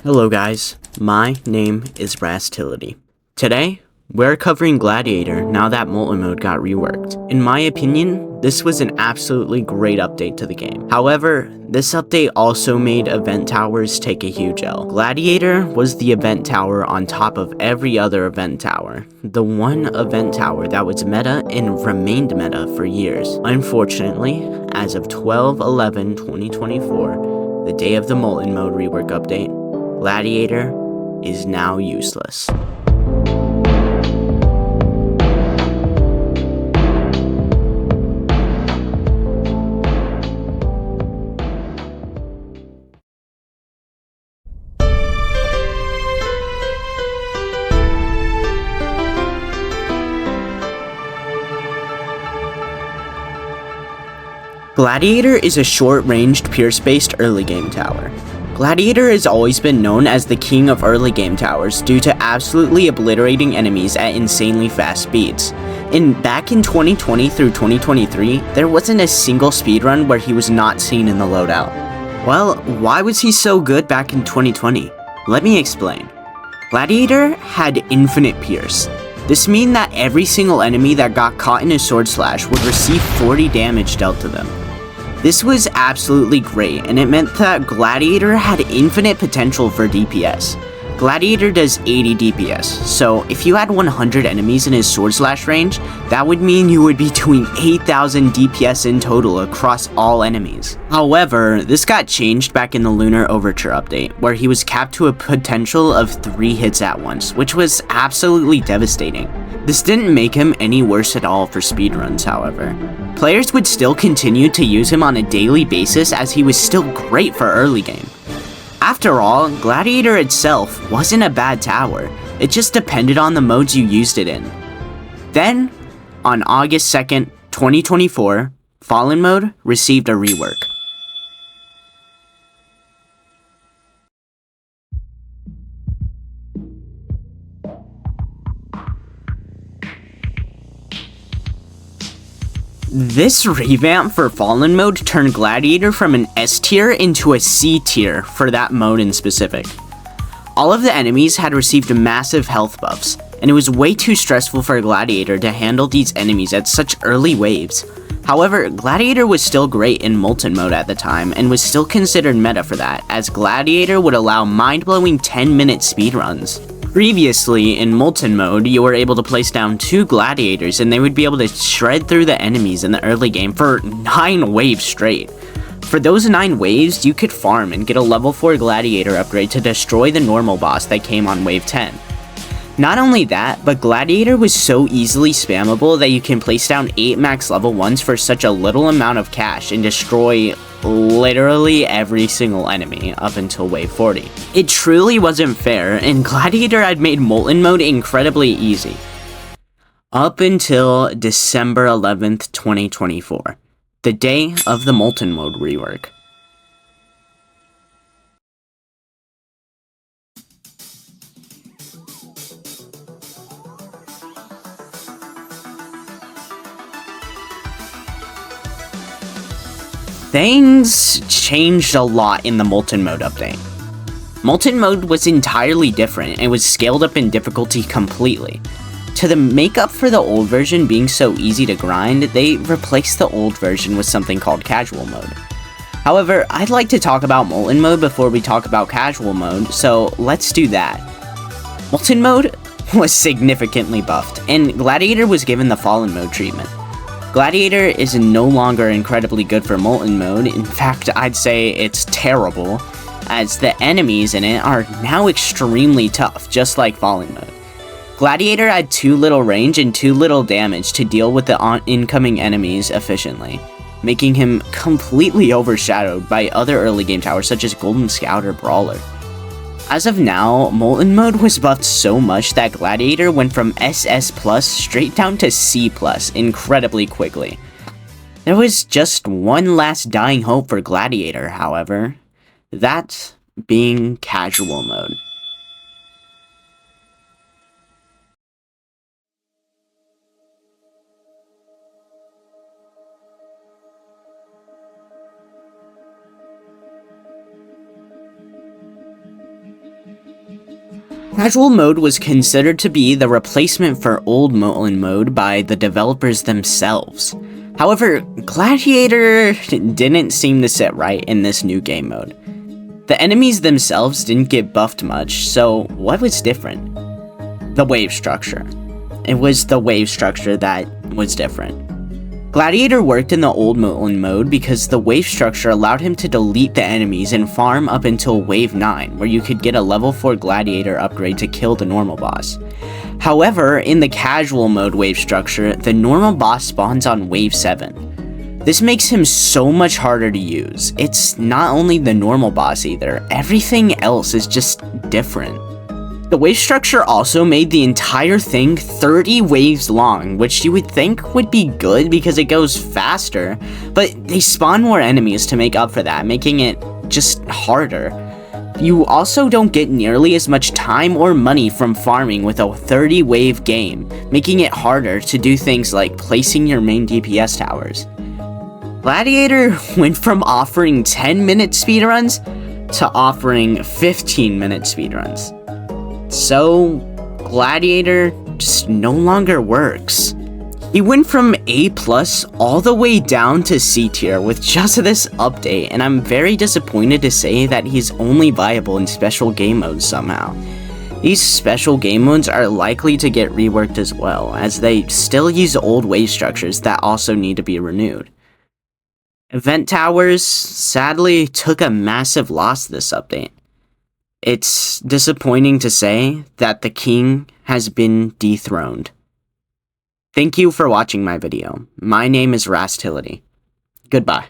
Hello guys, my name is Rastility. Today, we're covering Gladiator now that Molten Mode got reworked. In my opinion, this was an absolutely great update to the game. However, this update also made event towers take a huge L. Gladiator was the event tower on top of every other event tower. The one event tower that was meta and remained meta for years. Unfortunately, as of 12/11/2024, the day of the Molten Mode rework update, Gladiator is now useless. Gladiator is a short-ranged, pierce-based early game tower. Gladiator has always been known as the king of early game towers due to absolutely obliterating enemies at insanely fast speeds. Back in 2020 through 2023, there wasn't a single speedrun where he was not seen in the loadout. Well, why was he so good back in 2020? Let me explain. Gladiator had infinite pierce. This means that every single enemy that got caught in a sword slash would receive 40 damage dealt to them. This was absolutely great, and it meant that Gladiator had infinite potential for DPS. Gladiator does 80 DPS, so if you had 100 enemies in his sword slash range, that would mean you would be doing 8,000 DPS in total across all enemies. However, this got changed back in the Lunar Overture update, where he was capped to a potential of 3 hits at once, which was absolutely devastating. This didn't make him any worse at all for speedruns, however. Players would still continue to use him on a daily basis as he was still great for early game. After all, Gladiator itself wasn't a bad tower, it just depended on the modes you used it in. Then, on August 2nd, 2024, Fallen Mode received a rework. This revamp for Fallen Mode turned Gladiator from an S tier into a C tier for that mode in specific. All of the enemies had received massive health buffs, and it was way too stressful for Gladiator to handle these enemies at such early waves. However, Gladiator was still great in Molten Mode at the time, and was still considered meta for that, as Gladiator would allow mind-blowing 10-minute speedruns. Previously, in Molten Mode, you were able to place down 2 Gladiators and they would be able to shred through the enemies in the early game for 9 waves straight. For those 9 waves, you could farm and get a level 4 Gladiator upgrade to destroy the normal boss that came on wave 10. Not only that, but Gladiator was so easily spammable that you can place down 8 max level 1s for such a little amount of cash and destroy literally every single enemy up until wave 40. It truly wasn't fair, and Gladiator had made Molten Mode incredibly easy. Up until December 11th, 2024, the day of the Molten Mode rework. Things changed a lot in the Molten Mode update. Molten Mode was entirely different and was scaled up in difficulty completely. To make up for the old version being so easy to grind, they replaced the old version with something called Casual Mode. However, I'd like to talk about Molten Mode before we talk about Casual Mode, so let's do that. Molten Mode was significantly buffed, and Gladiator was given the Fallen Mode treatment. Gladiator is no longer incredibly good for Molten Mode. In fact, I'd say it's terrible, as the enemies in it are now extremely tough, just like Fallen Mode. Gladiator had too little range and too little damage to deal with the incoming enemies efficiently, making him completely overshadowed by other early game towers such as Golden Scout or Brawler. As of now, Molten Mode was buffed so much that Gladiator went from SS plus straight down to C plus incredibly quickly. There was just one last dying hope for Gladiator, however, that being Casual Mode. Casual mode was considered to be the replacement for old Molten Mode by the developers themselves. However, Gladiator didn't seem to sit right in this new game mode. The enemies themselves didn't get buffed much, so what was different? The wave structure. It was the wave structure that was different. Gladiator worked in the old Molten Mode because the wave structure allowed him to delete the enemies and farm up until wave 9, where you could get a level 4 Gladiator upgrade to kill the normal boss. However, in the casual mode wave structure, the normal boss spawns on wave 7. This makes him so much harder to use. It's not only the normal boss either, everything else is just different. The wave structure also made the entire thing 30 waves long, which you would think would be good because it goes faster, but they spawn more enemies to make up for that, making it just harder. You also don't get nearly as much time or money from farming with a 30 wave game, making it harder to do things like placing your main DPS towers. Gladiator went from offering 10-minute speedruns to offering 15-minute speedruns. So, Gladiator just no longer works. He went from A+ all the way down to C tier with just this update, and I'm very disappointed to say that he's only viable in special game modes somehow. These special game modes are likely to get reworked as well, as they still use old wave structures that also need to be renewed. Event towers sadly took a massive loss this update. It's disappointing to say that the king has been dethroned. Thank you for watching my video. My name is Rastility. Goodbye.